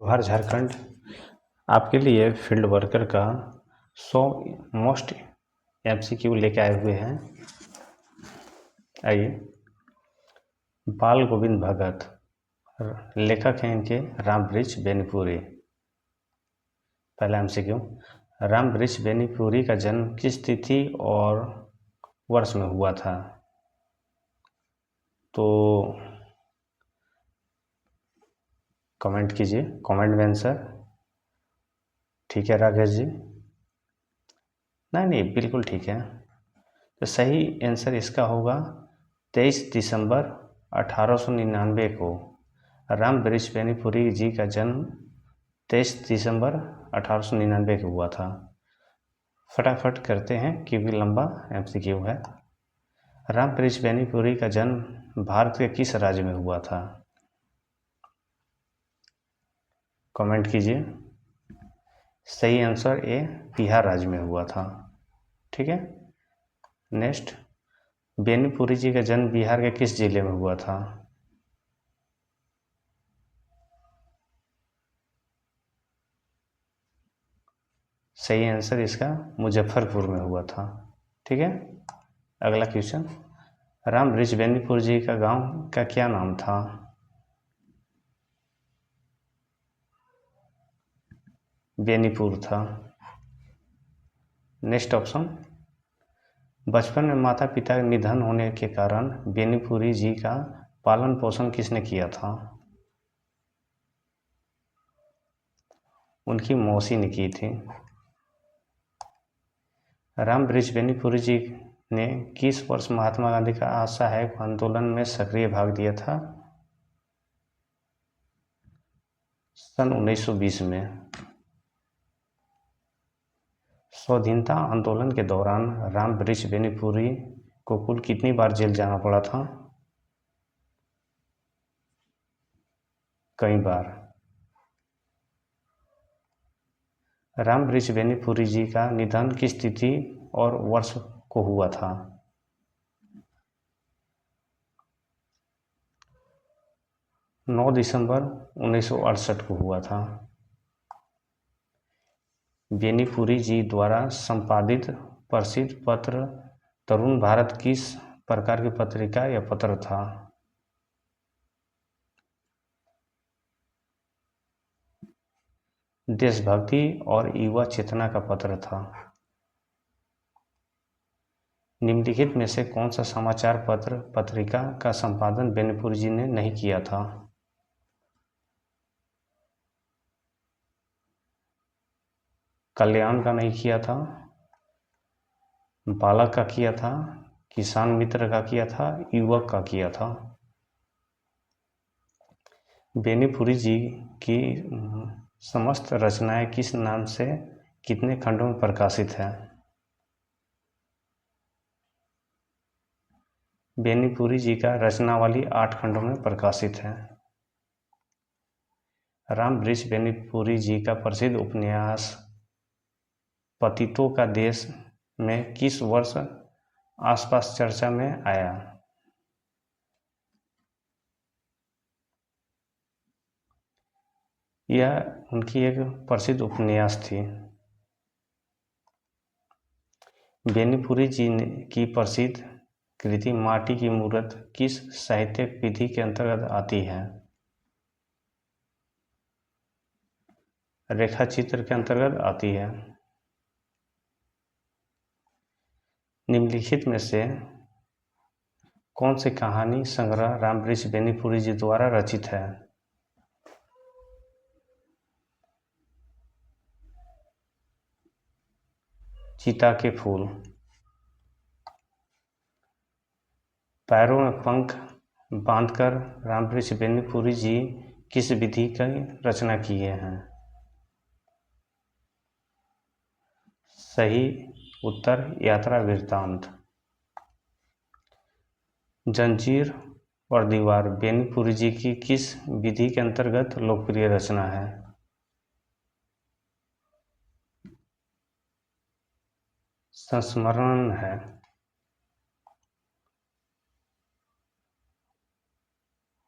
जोहार झारखंड। आपके लिए फील्ड वर्कर का 100 मोस्ट MCQ लेके आए हुए हैं। आइए। बाल गोविंद भगत, लेखक हैं इनके राम वृक्ष बेनीपुरी। पहला MCQ, राम वृक्ष बेनीपुरी का जन्म किस तिथि और वर्ष में हुआ था? तो कमेंट कीजिए, कमेंट में आंसर। ठीक है राकेश जी? नहीं, बिल्कुल ठीक है। तो सही आंसर इसका होगा 23 दिसंबर 1899 को राम वृक्ष बेनीपुरी जी का जन्म 23 दिसंबर 1899 को हुआ था। फटाफट करते हैं क्योंकि लंबा MCQ है। राम वृक्ष बेनीपुरी का जन्म भारत के किस राज्य में हुआ था? कमेंट कीजिए। सही आंसर ए, बिहार राज्य में हुआ था। ठीक है। नेक्स्ट, बेनीपुरी जी का जन्म बिहार के किस जिले में हुआ था? सही आंसर इसका मुजफ्फरपुर में हुआ था। ठीक है। अगला क्वेश्चन, राम वृक्ष बेनीपुर जी का गांव का क्या नाम था? बेनीपुर था। नेक्स्ट ऑप्शन, बचपन में माता पिता के निधन होने के कारण बेनीपुरी जी का पालन पोषण किसने किया था? उनकी मौसी ने की थी। राम वृक्ष बेनीपुरी जी ने किस वर्ष महात्मा गांधी का असहयोग आंदोलन में सक्रिय भाग लिया था? सन 1920 में। स्वाधीनता आंदोलन के दौरान राम वृक्ष बेनीपुरी को कुल कितनी बार जेल जाना पड़ा था? कई बार। राम वृक्ष बेनीपुरी जी का निधन किस तिथि और वर्ष को हुआ था? नौ दिसंबर 1968 को हुआ था। बेनीपुरी जी द्वारा संपादित प्रसिद्ध पत्र तरुण भारत किस प्रकार की पत्रिका या पत्र था? देशभक्ति और युवा चेतना का पत्र था। निम्नलिखित में से कौन सा समाचार पत्र पत्रिका का संपादन बेनीपुरी जी ने नहीं किया था? कल्याण का नहीं किया था, बालक का किया था, किसान मित्र का किया था, युवक का किया था। बेनीपुरी जी की समस्त रचनाएं किस नाम से कितने खंडों में प्रकाशित हैं? बेनीपुरी जी का रचनावली 8 खंडों में प्रकाशित है। राम वृक्ष बेनीपुरी जी का प्रसिद्ध उपन्यास पतितों का देश में किस वर्ष आसपास चर्चा में आया? यह उनकी एक प्रसिद्ध उपन्यास थी। बेनीपुरी जी की प्रसिद्ध कृति माटी की मूरत किस साहित्यिक विधि के अंतर्गत आती है? रेखा चित्र के अंतर्गत आती है। निम्नलिखित में से कौन सी कहानी संग्रह राम वृक्ष बेनीपुरी जी द्वारा रचित है? चीता के फूल। पैरों में पंख बांधकर राम वृक्ष बेनीपुरी जी किस विधि की रचना किए हैं? सही उत्तर यात्रा वृत्तांत। जंजीर और दीवार बेनीपुरी जी की किस विधि के अंतर्गत लोकप्रिय रचना है? संस्मरण है।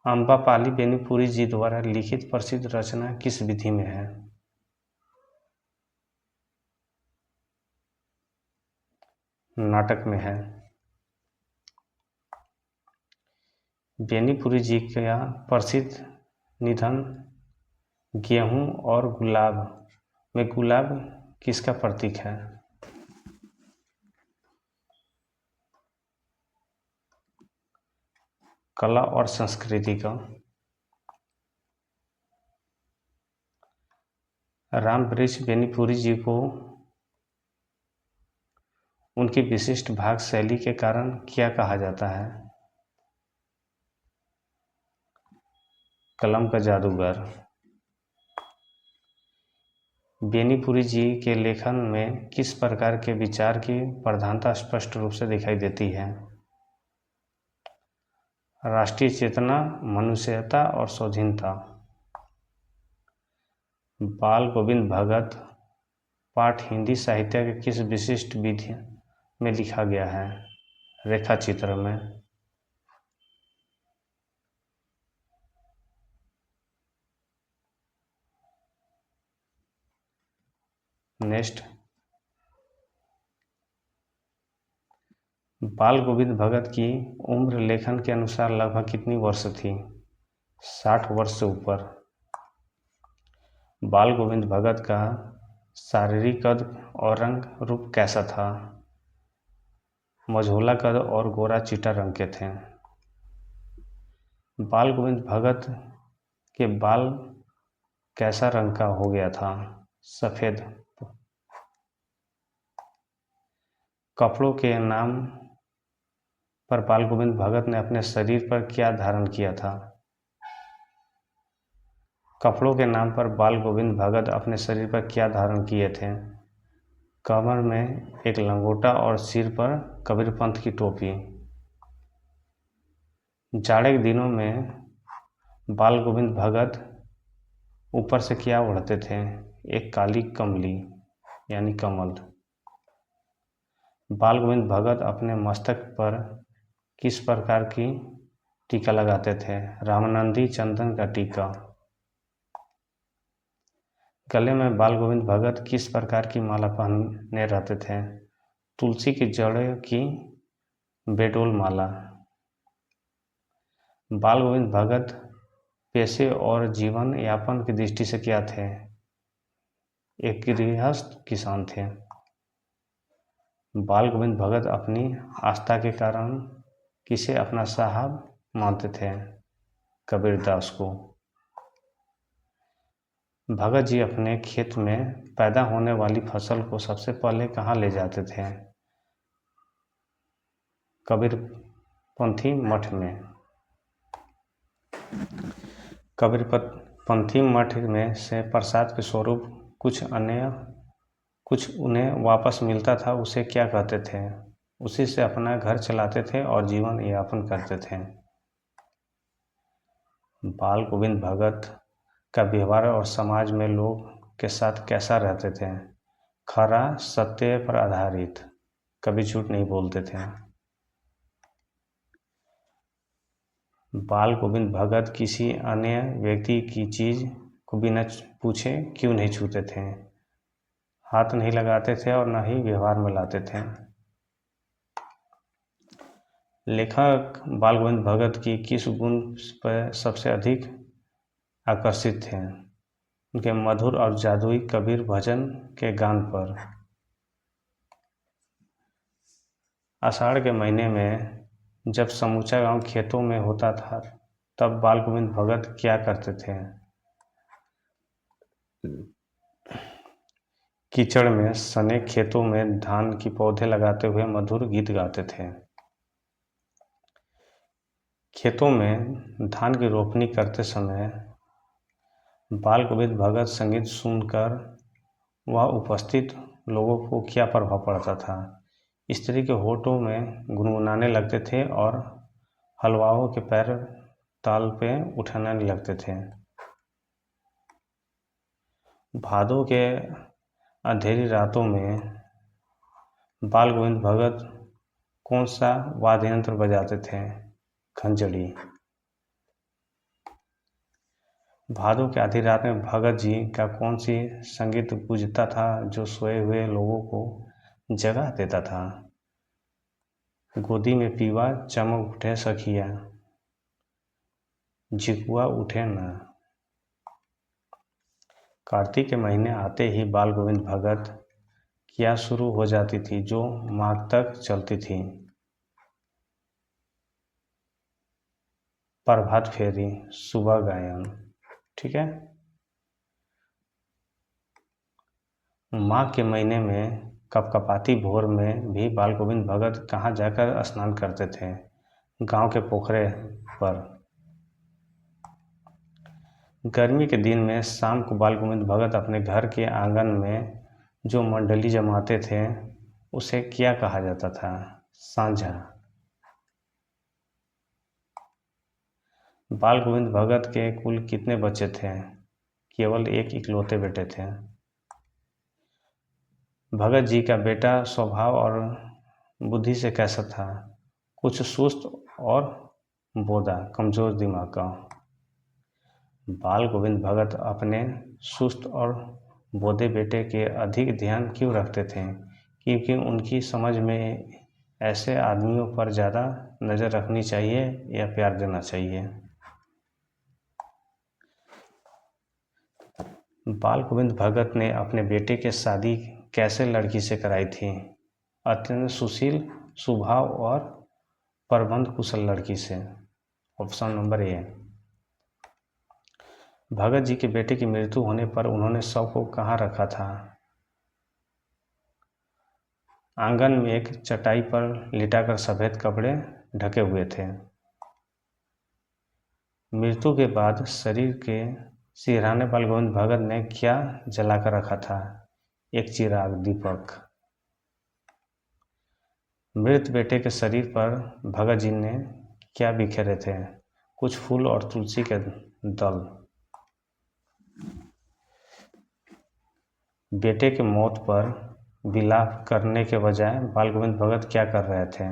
अम्बापाली बेनीपुरी जी द्वारा लिखित प्रसिद्ध रचना किस विधि में है? नाटक में है। बेनीपुरी जी का प्रसिद्ध निधन गेहूं और गुलाब में गुलाब किसका प्रतीक है? कला और संस्कृति का। रामवृक्ष बेनीपुरी जी को उनकी विशिष्ट भाग शैली के कारण क्या कहा जाता है? कलम का जादूगर। बेनीपुरी जी के लेखन में किस प्रकार के विचार की प्रधानता स्पष्ट रूप से दिखाई देती है? राष्ट्रीय चेतना, मनुष्यता और स्वाधीनता। बाल गोविंद भगत पाठ हिंदी साहित्य के किस विशिष्ट विधि में लिखा गया है? रेखाचित्र में। नेक्स्ट, बाल गोविंद भगत की उम्र लेखन के अनुसार लगभग कितनी वर्ष थी? 60 वर्ष से ऊपर। बाल गोविंद भगत का शारीरिक कद और रंग रूप कैसा था? मझोला कद और गोरा चिट्टा रंग के थे। बाल गोविंद भगत के बाल कैसा रंग का हो गया था? सफ़ेद। कपड़ों के नाम पर बाल गोविंद भगत ने अपने शरीर पर क्या धारण किया था? कपड़ों के नाम पर बाल गोविंद भगत अपने शरीर पर क्या धारण किए थे? कमर में एक लंगोटा और सिर पर कबीर पंथ की टोपी। जाड़े के दिनों में बाल गोविंद भगत ऊपर से क्या ओढ़ते थे? एक काली कमली यानी कमल। बाल गोविंद भगत अपने मस्तक पर किस प्रकार की टीका लगाते थे? रामानंदी चंदन का टीका। गले में बाल गोविंद भगत किस प्रकार की माला पहने रहते थे? तुलसी की जड़ों की बेडोल माला। बाल गोविंद भगत पेशे और जीवन यापन की दृष्टि से क्या थे? एक गृहस्थ किसान थे। बाल गोविंद भगत अपनी आस्था के कारण किसे अपना साहब मानते थे? कबीरदास को। भगत जी अपने खेत में पैदा होने वाली फसल को सबसे पहले कहाँ ले जाते थे? कबीरपंथी मठ में। कबीरपंथी मठ में से प्रसाद के स्वरूप कुछ उन्हें वापस मिलता था, उसे क्या कहते थे? उसी से अपना घर चलाते थे और जीवन यापन करते थे। बाल गोविंद भगत का व्यवहार और समाज में लोग के साथ कैसा रहते थे? खरा, सत्य पर आधारित, कभी झूठ नहीं बोलते थे। बाल गोविंद भगत किसी अन्य व्यक्ति की चीज को बिना पूछे क्यों नहीं छूते थे? हाथ नहीं लगाते थे और न ही व्यवहार में लाते थे। लेखक बाल गोविंद भगत की किस गुण पर सबसे अधिक आकर्षित थे? उनके मधुर और जादुई कबीर भजन के गान पर। आषाढ़ के महीने में जब समूचा गांव खेतों में होता था, तब बाल गोविंद भगत क्या करते थे? कीचड़ में सने खेतों में धान की पौधे लगाते हुए मधुर गीत गाते थे। खेतों में धान की रोपनी करते समय बाल गोविंद भगत संगीत सुनकर वह उपस्थित लोगों को क्या प्रभाव पड़ता था? स्त्री के होठों में गुनगुनाने लगते थे और हलवाओं के पैर ताल पे उठाने लगते थे। भादों के अंधेरी रातों में बाल गोविंद भगत कौन सा वाद्य यंत्र बजाते थे? खंजड़ी। भादों की आधी रात में भगत जी का कौन सी संगीत गूंजता था जो सोए हुए लोगों को जगा देता था? गोदी में पीवा चमक उठे सखिया, झिकुआ उठे ना। कार्तिक के महीने आते ही बाल गोविंद भगत क्या शुरू हो जाती थी जो माघ तक चलती थी? प्रभात फेरी, सुबह गायन। ठीक है। माघ के महीने में कपकपाती भोर में भी बाल गोविंद भगत कहाँ जाकर स्नान करते थे? गांव के पोखरे पर। गर्मी के दिन में शाम को बाल गोविंद भगत अपने घर के आंगन में जो मंडली जमाते थे उसे क्या कहा जाता था? सांझा। बाल गोविंद भगत के कुल कितने बच्चे थे? केवल एक इकलौते बेटे थे। भगत जी का बेटा स्वभाव और बुद्धि से कैसा था? कुछ सुस्त और बोधा, कमजोर दिमाग का। बाल गोविंद भगत अपने सुस्त और बोधे बेटे के अधिक ध्यान क्यों रखते थे? क्योंकि उनकी समझ में ऐसे आदमियों पर ज़्यादा नज़र रखनी चाहिए या प्यार देना चाहिए? बाल गोविंद भगत ने अपने बेटे की शादी कैसे लड़की से कराई थी? अत्यंत सुशील स्वभाव और प्रबंध कुशल लड़की से। Option number A. Bhagat ji के बेटे की मृत्यु होने पर उन्होंने शव को कहाँ रखा था? आंगन में एक चटाई पर लिटाकर सफ़ेद कपड़े ढके हुए थे। मृत्यु के बाद शरीर के सिरहाने बाल गोविंद भगत ने क्या जलाकर रखा था? एक चिराग, दीपक। मृत बेटे के शरीर पर भगत जी ने क्या बिखेरे थे? कुछ फूल और तुलसी के दल। बेटे की मौत पर विलाप करने के बजाय बाल गोविंद भगत क्या कर रहे थे?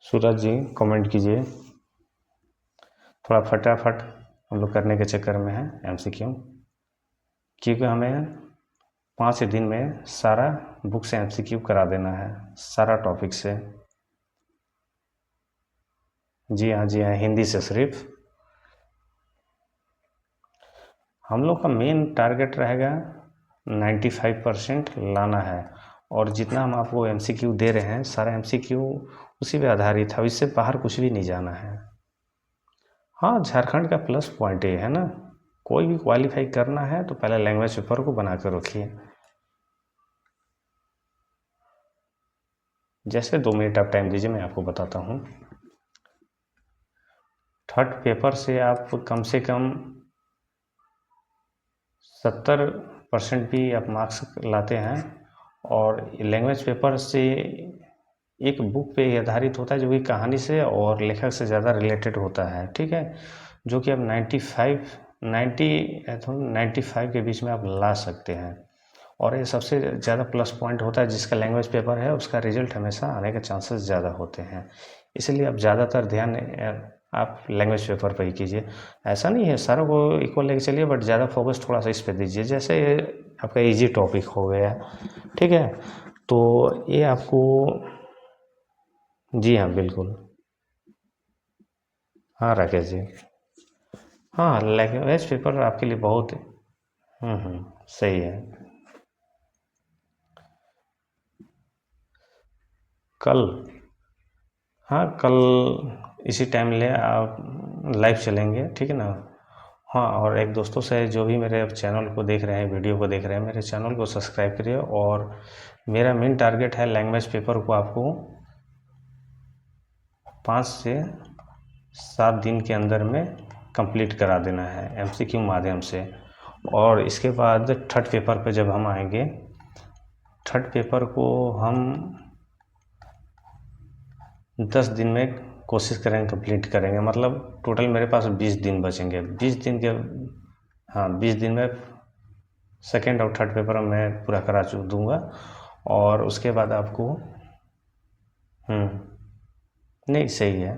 सूरज जी कमेंट कीजिए, थोड़ा फटाफट हम लोग करने के चक्कर में हैं एमसीक्यू, क्योंकि हमें 5 दिन में सारा बुक से एमसीक्यू करा देना है, सारा टॉपिक से। जी हाँ, हिंदी से सिर्फ। हम लोग का मेन टारगेट रहेगा 95% लाना है, और जितना हम आपको एमसीक्यू दे रहे हैं सारा एमसीक्यू उसी पे आधारित है, इससे बाहर कुछ भी नहीं जाना है। हाँ, झारखंड का प्लस पॉइंट ये है ना, कोई भी क्वालिफाई करना है तो पहले लैंग्वेज पेपर को बना कर रखिए। जैसे 2 मिनट आप टाइम दीजिए, मैं आपको बताता हूँ। थर्ड पेपर से आप कम से कम 70% भी आप मार्क्स लाते हैं, और लैंग्वेज पेपर से एक बुक पे आधारित होता है जो कि कहानी से और लेखक से ज़्यादा रिलेटेड होता है। ठीक है, जो कि आप 95 के बीच में आप ला सकते हैं, और ये सबसे ज़्यादा प्लस पॉइंट होता है जिसका लैंग्वेज पेपर है, उसका रिजल्ट हमेशा आने के चांसेस ज़्यादा होते हैं। इसलिए आप ज़्यादातर ध्यान आप लैंग्वेज पेपर पर ही कीजिए। ऐसा नहीं है सारों को इक्वल लेके चलिए, बट ज़्यादा फोकस थोड़ा सा इस पर दीजिए। जैसे आपका इजी टॉपिक हो गया, ठीक है, तो ये आपको, जी हाँ बिल्कुल, हाँ राकेश जी, हाँ लैंग्वेज पेपर आपके लिए बहुत सही है। कल, हाँ कल इसी टाइम ले आप लाइव चलेंगे, ठीक है ना। हाँ, और एक दोस्तों से जो भी मेरे चैनल को देख रहे हैं, वीडियो को देख रहे हैं, मेरे चैनल को सब्सक्राइब करिए, और मेरा मेन टारगेट है लैंग्वेज पेपर को आपको 5 से 7 दिन के अंदर में कंप्लीट करा देना है एमसीक्यू माध्यम से। और इसके बाद थर्ड पेपर पे जब हम आएंगे, थर्ड पेपर को हम 10 दिन में कोशिश करेंगे कंप्लीट करेंगे, मतलब टोटल मेरे पास 20 दिन बचेंगे। 20 दिन के, हाँ 20 दिन में सेकेंड और थर्ड पेपर मैं पूरा करा दूंगा, और उसके बाद आपको नहीं सही है,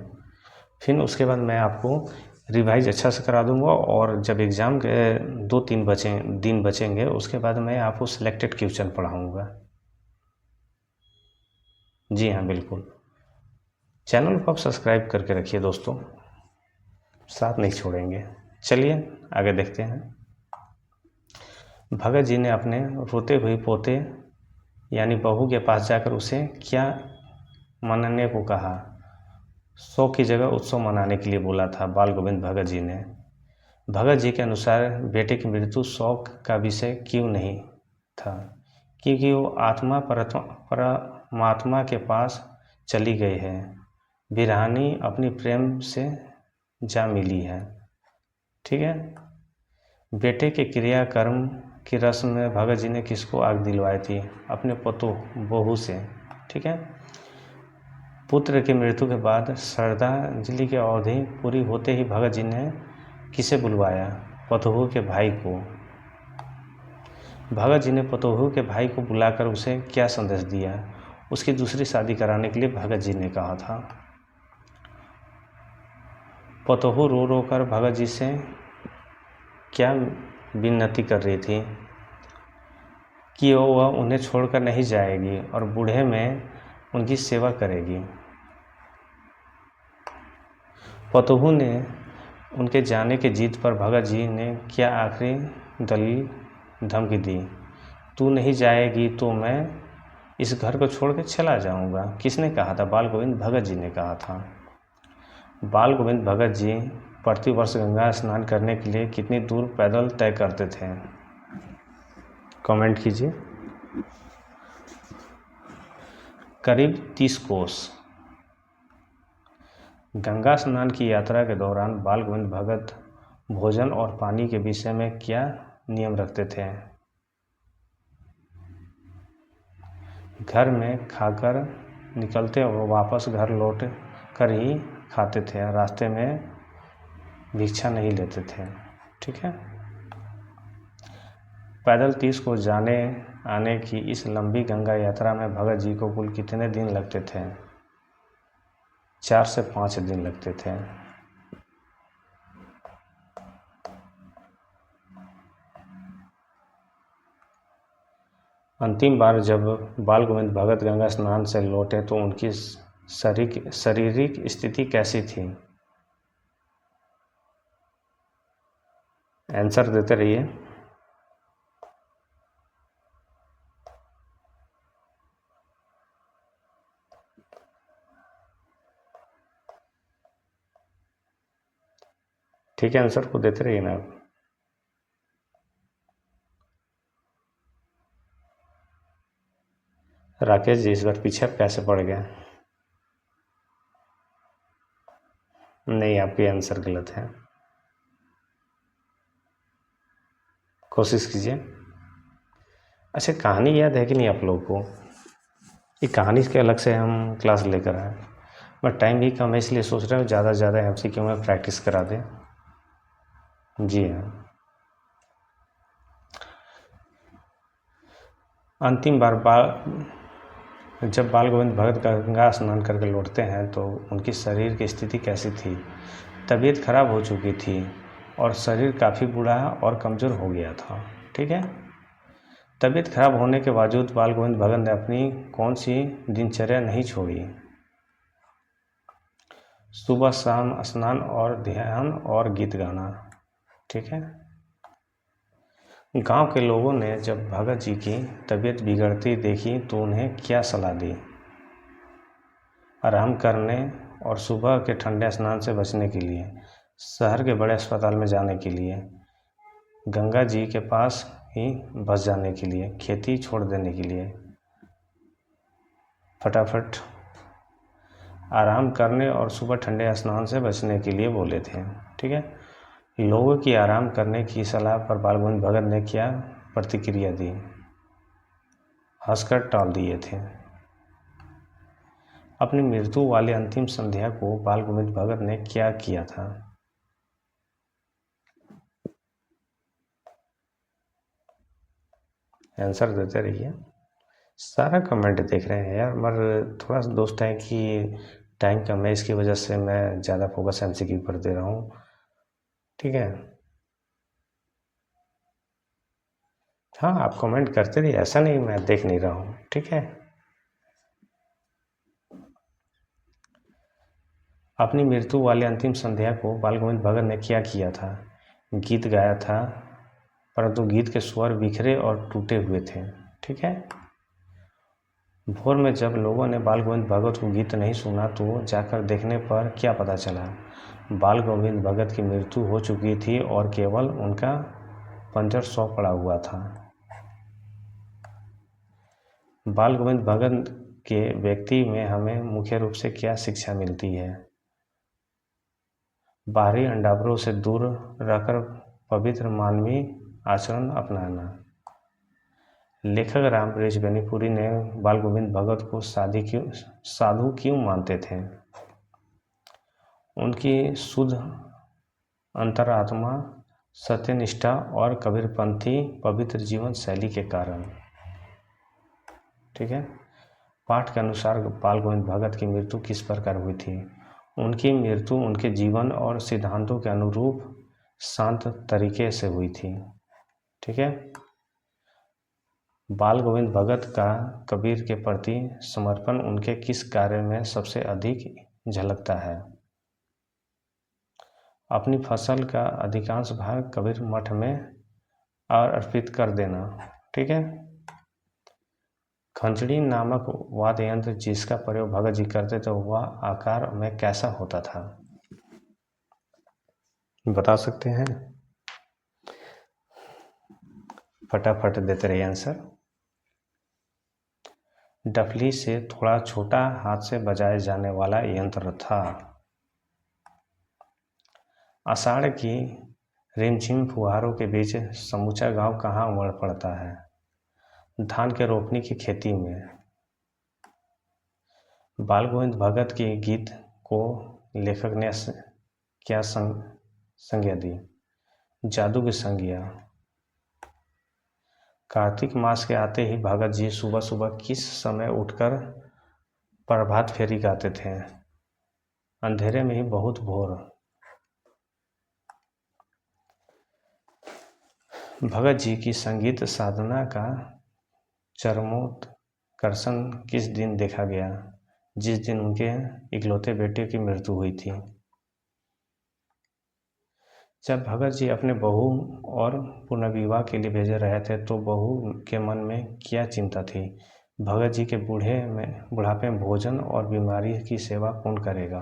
फिर उसके बाद मैं आपको रिवाइज अच्छा से करा दूंगा, और जब एग्ज़ाम के 2-3 दिन बचेंगे उसके बाद मैं आपको सिलेक्टेड क्वेश्चन पढ़ाऊँगा। जी हाँ, बिल्कुल। चैनल को आप सब्सक्राइब करके रखिए दोस्तों, साथ नहीं छोड़ेंगे। चलिए आगे देखते हैं। भगत जी ने अपने रोते हुए पोते यानी बहू के पास जाकर उसे क्या मनाने को कहा। 100 की जगह उत्सव मनाने के लिए बोला था बाल गोविंद भगत जी ने। भगत जी के अनुसार बेटे की मृत्यु शोक का विषय क्यों नहीं था, क्योंकि वो आत्मा परमात्मा के पास चली गई है, बिरहानी अपनी प्रेम से जा मिली है। ठीक है। बेटे के क्रियाकर्म की रस्म में भगत जी ने किसको आग दिलवाई थी, अपने बहू से। ठीक है। पुत्र की मृत्यु के बाद श्रद्धांजलि की अवधि पूरी होते ही भगत जी ने किसे बुलवाया, पतोहू के भाई को। भगत जी ने पतोहू के भाई को बुलाकर उसे क्या संदेश दिया, उसकी दूसरी शादी कराने के लिए भगत जी ने कहा था। पतोहू रो रो कर भगत जी से क्या विनती कर रही थी कि वह उन्हें छोड़कर नहीं जाएगी और बूढ़े में उनकी सेवा करेगी। पतोहू ने उनके जाने की जिद पर भगत जी ने क्या आखिरी दलील धमकी दी, तू नहीं जाएगी तो मैं इस घर को छोड़ के चला जाऊंगा। किसने कहा था, बाल गोविंद भगत जी ने कहा था। बाल गोविंद भगत जी प्रतिवर्ष गंगा स्नान करने के लिए कितनी दूर पैदल तय करते थे, कमेंट कीजिए। करीब 30 कोस। गंगा स्नान की यात्रा के दौरान बाल गोविंद भगत भोजन और पानी के विषय में क्या नियम रखते थे। घर में खाकर निकलते और वापस घर लौट कर ही खाते थे, रास्ते में भिक्षा नहीं लेते थे। ठीक है। पैदल 30 को जाने आने की इस लंबी गंगा यात्रा में भगत जी को कुल कितने दिन लगते थे, 4 से 5 दिन लगते थे। अंतिम बार जब बाल गोविंद भगत गंगा स्नान से लौटे तो उनकी शारीरिक स्थिति कैसी थी, आंसर देते रहिए। ठीक है, आंसर को देते रहिए ना आप। राकेश जी इस बार पीछे कैसे पड़ गए। नहीं, आपके आंसर गलत है, कोशिश कीजिए। अच्छा, कहानी याद है कि नहीं आप लोगों को। ये कहानी के अलग से हम क्लास लेकर आए, बट टाइम भी कम है इसलिए सोच रहे हो ज़्यादा से ज़्यादा MCQ में प्रैक्टिस करा दें। जी हाँ। अंतिम बार जब बाल गोविंद भगत गंगा स्नान करके लौटते हैं तो उनकी शरीर की स्थिति कैसी थी। तबीयत खराब हो चुकी थी और शरीर काफ़ी बूढ़ा और कमज़ोर हो गया था। ठीक है। तबीयत खराब होने के बावजूद बाल गोविंद भगत ने अपनी कौन सी दिनचर्या नहीं छोड़ी। सुबह शाम स्नान और ध्यान और गीत गाना। ठीक है। गांव के लोगों ने जब भगत जी की तबीयत बिगड़ती देखी तो उन्हें क्या सलाह दी, आराम करने और सुबह के ठंडे स्नान से बचने के लिए, शहर के बड़े अस्पताल में जाने के लिए, गंगा जी के पास ही बस जाने के लिए, खेती छोड़ देने के लिए। फटाफट आराम करने और सुबह ठंडे स्नान से बचने के लिए बोले थे। ठीक है। लोगों की आराम करने की सलाह पर बाल गोविंद भगत ने क्या प्रतिक्रिया दी, हंसकर टाल दिए थे। अपनी मृत्यु वाली अंतिम संध्या को बाल गोविंद भगत ने क्या किया था। आंसर देते रहिए। सारा कमेंट देख रहे हैं यार, मगर थोड़ा सा दोस्त है कि टाइम कम है, इसकी वजह से मैं ज़्यादा फोकस एमसीक्यू पर दे रहा हूँ। ठीक है, हाँ आप कमेंट करते रहिए, ऐसा नहीं मैं देख नहीं रहा हूँ। ठीक है, अपनी मृत्यु वाली अंतिम संध्या को बाल गोविंद भगत ने क्या किया था? गीत गाया था, परंतु गीत के स्वर बिखरे और टूटे हुए थे। ठीक है, भोर में जब लोगों ने बाल गोविंद भगत को गीत नहीं सुना तो जाकर देखने पर क्या पता चला? बाल गोविंद भगत की मृत्यु हो चुकी थी और केवल उनका पंजर सौ पड़ा हुआ था। बाल गोविंद भगत के व्यक्ति में हमें मुख्य रूप से क्या शिक्षा मिलती है? बाहरी अंडावरों से दूर रहकर पवित्र मानवीय आचरण अपनाना। लेखक रामवृक्ष बेनीपुरी ने बाल गोविंद भगत को साधु क्यों मानते थे? उनकी शुद्ध अंतरात्मा, सत्यनिष्ठा और कबीरपंथी पवित्र जीवन शैली के कारण। ठीक है, पाठ के अनुसार बाल गोविंद भगत की मृत्यु किस प्रकार हुई थी? उनकी मृत्यु उनके जीवन और सिद्धांतों के अनुरूप शांत तरीके से हुई थी। ठीक है, बाल गोविंद भगत का कबीर के प्रति समर्पण उनके किस कार्य में सबसे अधिक झलकता है? अपनी फसल का अधिकांश भाग कबीर मठ में अर्पित कर देना। ठीक है, खंजड़ी नामक वाद्य यंत्र जिसका प्रयोग भगत जी करते थे वह आकार में कैसा होता था? बता सकते हैं? फटाफट देते रहिए आंसर। डफली से थोड़ा छोटा हाथ से बजाए जाने वाला यंत्र था। आषाढ़ की रिमझिम फुहारों के बीच समूचा गांव कहाँ उमड़ पड़ता है? धान के रोपनी की खेती में। बाल गोविंद भगत के गीत को लेखक ने क्या संज्ञा दी? जादू की संज्ञा। कार्तिक मास के आते ही भगत जी सुबह सुबह किस समय उठकर प्रभात फेरी गाते थे? अंधेरे में ही बहुत भोर। भगत जी की संगीत साधना का चरमोत्कर्षण किस दिन देखा गया? जिस दिन उनके इकलौते बेटे की मृत्यु हुई थी। जब भगत जी अपने बहू और पुनर्विवाह के लिए भेजे रहे थे तो बहू के मन में क्या चिंता थी? भगत जी के बुढ़ापे में भोजन और बीमारी की सेवा कौन करेगा?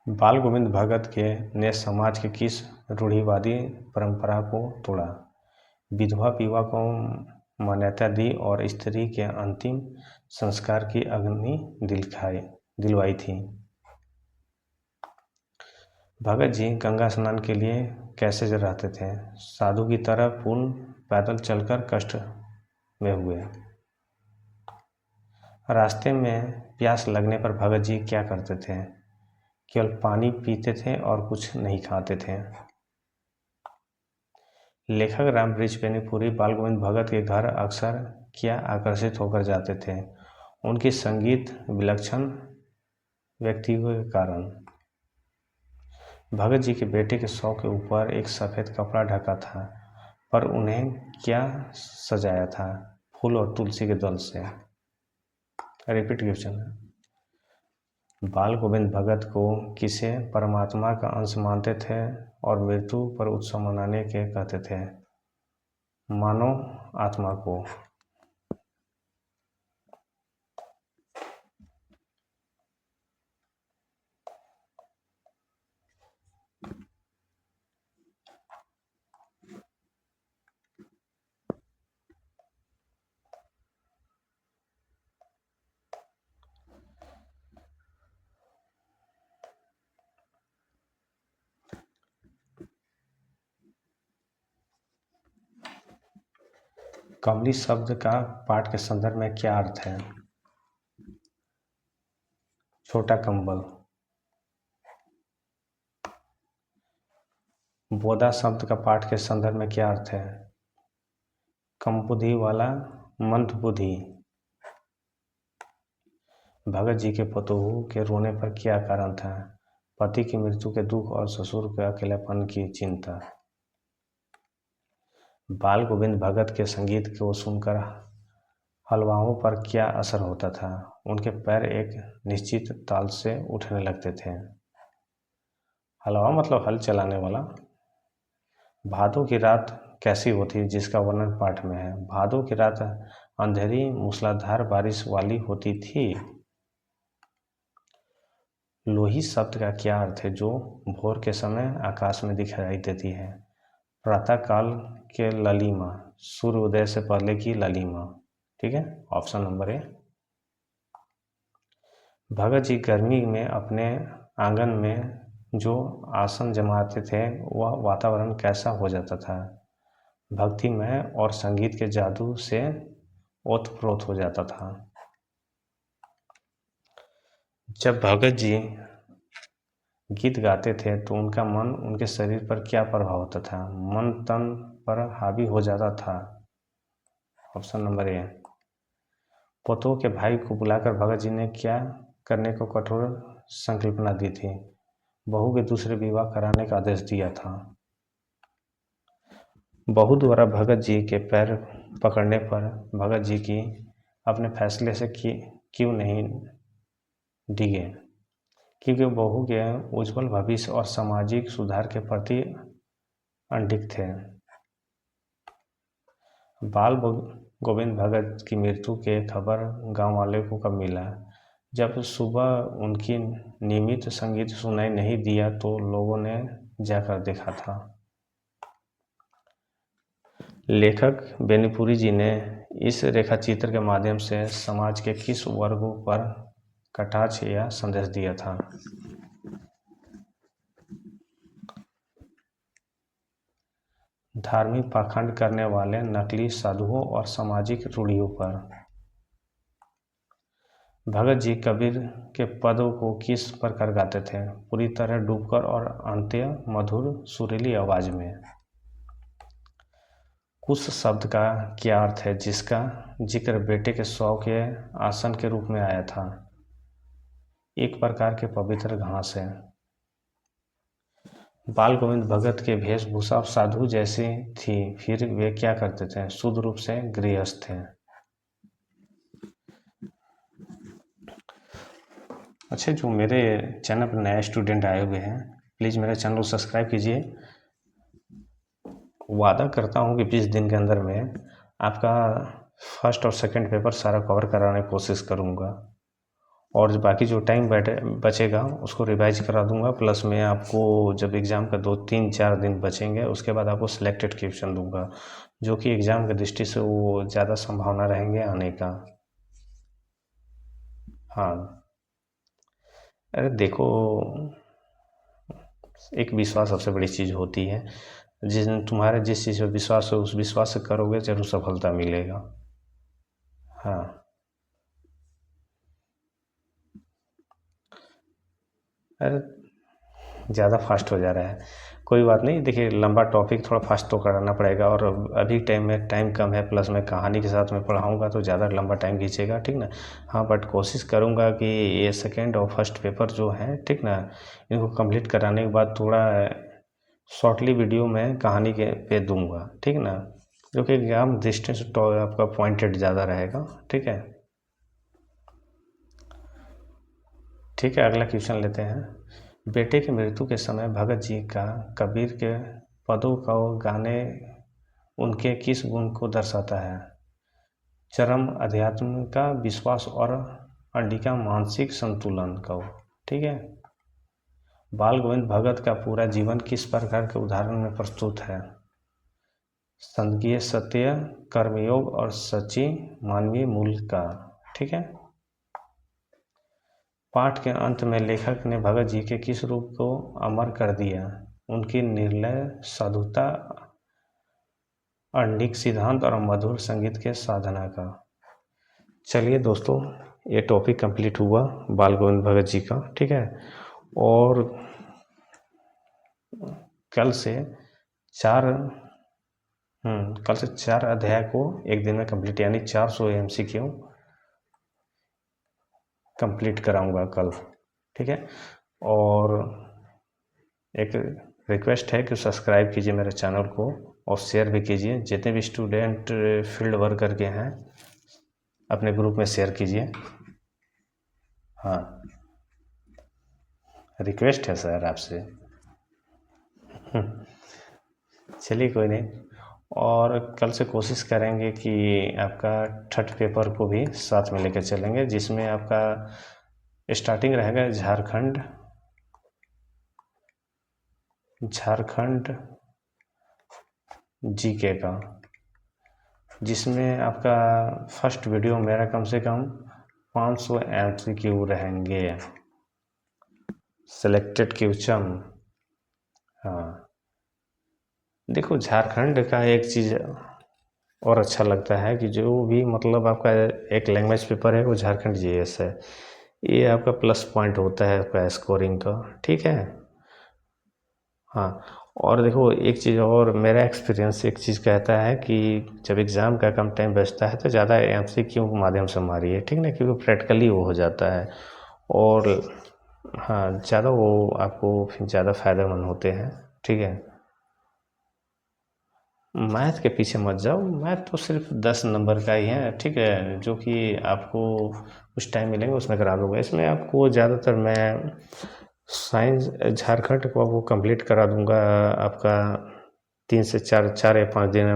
बाल गोविंद भगत के ने समाज के किस रूढ़िवादी परंपरा को तोड़ा? विधवा विवाह को मान्यता दी और स्त्री के अंतिम संस्कार की अग्नि दिलवाई थी। भगत जी गंगा स्नान के लिए कैसे रहते थे? साधु की तरह पूर्ण पैदल चलकर कष्ट में हुए। रास्ते में प्यास लगने पर भगत जी क्या करते थे? केवल पानी पीते थे और कुछ नहीं खाते थे। लेखक रामवृक्ष बेनीपुरी बाल गोविंद भगत के घर अक्सर क्या आकर्षित होकर जाते थे? उनकी संगीत विलक्षण व्यक्तित्व के कारण। भगत जी के बेटे के शव के ऊपर एक सफ़ेद कपड़ा ढका था, पर उन्हें क्या सजाया था? फूल और तुलसी के दल से। रिपीट क्वेश्चन है। बाल गोविंद भगत को किसे परमात्मा का अंश मानते थे और मृत्यु पर उत्सव मनाने के कहते थे? मानव आत्मा को। कमली शब्द का पाठ के संदर्भ में क्या अर्थ है? छोटा कंबल। बोधा शब्द का पाठ के संदर्भ में क्या अर्थ है? कम बुद्धि वाला मंद बुद्धि। भगत जी के पतोहू के रोने पर क्या कारण था? पति की मृत्यु के दुख और ससुर के अकेलेपन की चिंता। बाल गोविंद भगत के संगीत को सुनकर हलवाओं पर क्या असर होता था? उनके पैर एक निश्चित ताल से उठने लगते थे। हलवा मतलब हल चलाने वाला। भादों की रात कैसी होती जिसका वर्णन पाठ में है? भादों की रात अंधेरी मूसलाधार बारिश वाली होती थी। लोही शब्द का क्या अर्थ है जो भोर के समय आकाश में दिखाई देती है? प्रातः काल के ललिमा, सूर्योदय से पहले की ललिमा। ठीक है, option number A. Bhagat ji गर्मी में अपने आंगन में जो आसन जमाते थे वह वातावरण कैसा हो जाता था? भक्तिमय और संगीत के जादू से ओतप्रोत हो जाता था। जब भगत जी गीत गाते थे तो उनका मन उनके शरीर पर क्या प्रभाव होता था? मन तन पर हावी हो जाता था। Option number A. पोतों के भाई को बुलाकर भगत जी ने क्या करने को कठोर संकल्पना दी थी? बहू के दूसरे विवाह कराने का आदेश दिया था। बहू द्वारा भगत जी के पैर पकड़ने पर भगत जी की अपने फैसले से क्यों नहीं डिगे? क्योंकि बहू के उज्जवल भविष्य और सामाजिक सुधार के प्रति अडिग थे। बाल गोविंद भगत की मृत्यु के खबर गांव वाले को कब मिला? जब सुबह उनकी नियमित संगीत सुनाई नहीं दिया तो लोगों ने जाकर देखा था। लेखक बेनीपुरी जी ने इस रेखाचित्र के माध्यम से समाज के किस वर्गों पर कटाक्ष या संदेश दिया था? धार्मिक पाखंड करने वाले नकली साधुओं और सामाजिक रूढ़ियों पर। भगत जी कबीर के पदों को किस प्रकार गाते थे? पूरी तरह डूबकर और अंत्य मधुर सुरीली आवाज में। कुश शब्द का क्या अर्थ है जिसका जिक्र बेटे के शव के आसन के रूप में आया था? एक प्रकार के पवित्र घास है। बाल गोविंद भगत के वेशभूषा साधु जैसी थी, फिर वे क्या करते थे? शुद्ध रूप से गृहस्थ थे। अच्छा, जो मेरे चैनल पर नए स्टूडेंट आए हुए हैं, प्लीज़ मेरे चैनल को सब्सक्राइब कीजिए। वादा करता हूँ कि 20 दिन के अंदर में आपका फर्स्ट और सेकंड पेपर सारा कवर कराने की कोशिश करूँगा, और बाकी जो टाइम बचेगा उसको रिवाइज करा दूंगा। प्लस मैं आपको जब एग्ज़ाम का 2-3-4 दिन बचेंगे उसके बाद आपको सिलेक्टेड क्वेश्चन दूंगा, जो कि एग्ज़ाम की दृष्टि से वो ज़्यादा संभावना रहेंगे आने का। हाँ, अरे देखो, एक विश्वास सबसे बड़ी चीज़ होती है। तुम्हारे जिस चीज़ पर विश्वास हो उस विश्वास से करोगे जरूर सफलता मिलेगा। हाँ, अरे ज़्यादा फास्ट हो जा रहा है, कोई बात नहीं। देखिए, लंबा टॉपिक थोड़ा फास्ट तो कराना पड़ेगा, और अभी टाइम कम है, प्लस मैं कहानी के साथ में पढ़ाऊँगा तो ज़्यादा लंबा टाइम खींचेगा, ठीक ना। हाँ, बट कोशिश करूँगा कि ये सेकेंड और फर्स्ट पेपर जो है, ठीक ना, इनको कंप्लीट कराने के बाद थोड़ा शॉर्टली वीडियो में कहानी के पे दूंगा, ठीक ना, जो कि एग्जाम डिस्टेंस तो आपका पॉइंटेड ज़्यादा रहेगा। ठीक है, ठीक है, अगला क्वेश्चन लेते हैं। बेटे की मृत्यु के समय भगत जी का कबीर के पदों का गाने उनके किस गुण को दर्शाता है? चरम अध्यात्म का विश्वास और अंडिका मानसिक संतुलन का। ठीक है, बाल गोविंद भगत का पूरा जीवन किस प्रकार के उदाहरण में प्रस्तुत है? संज्ञेय सत्य, कर्मयोग और सच्ची मानवीय मूल्य का। ठीक है, पाठ के अंत में लेखक ने भगत जी के किस रूप को अमर कर दिया? उनकी निर्लय साधुता, अडिग सिद्धांत और मधुर संगीत के साधना का। चलिए दोस्तों, ये टॉपिक कंप्लीट हुआ बाल गोविंद भगत जी का। ठीक है, और कल से चार अध्याय को एक दिन में कंप्लीट, यानी 400 MCQ कंप्लीट कराऊंगा कल, ठीक है। और एक रिक्वेस्ट है कि सब्सक्राइब कीजिए मेरे चैनल को और शेयर भी कीजिए। जितने भी स्टूडेंट फील्ड वर्कर के हैं अपने ग्रुप में शेयर कीजिए। हाँ, रिक्वेस्ट है सर आपसे। चलिए कोई नहीं, और कल से कोशिश करेंगे कि आपका थर्ड पेपर को भी साथ में लेकर चलेंगे, जिसमें आपका स्टार्टिंग रहेगा झारखंड जीके का, जिसमें आपका फर्स्ट वीडियो मेरा कम से कम 500 MCQ रहेंगे, सिलेक्टेड क्वेश्चन। हाँ, देखो झारखंड का एक चीज़ और अच्छा लगता है कि जो भी मतलब आपका एक लैंग्वेज पेपर है वो झारखंड जीएस है, ये आपका प्लस पॉइंट होता है आपका स्कोरिंग का, ठीक है। हाँ, और देखो एक चीज़ और, मेरा एक्सपीरियंस एक चीज़ कहता है कि जब एग्ज़ाम का कम टाइम बचता है तो ज़्यादा MCQ के माध्यम से मारिए, ठीक ना, क्योंकि प्रैक्टिकली वो हो जाता है और हाँ ज़्यादा वो आपको फिर ज़्यादा फ़ायदेमंद होते हैं, ठीक है। मैथ के पीछे मत जाओ, मैथ तो सिर्फ 10 नंबर का ही है, ठीक है, जो कि आपको कुछ टाइम मिलेंगे उसमें करा दूंगा। इसमें आपको ज़्यादातर मैं साइंस झारखंड को आपको कंप्लीट करा दूंगा आपका 3 से 4 या 5 दिन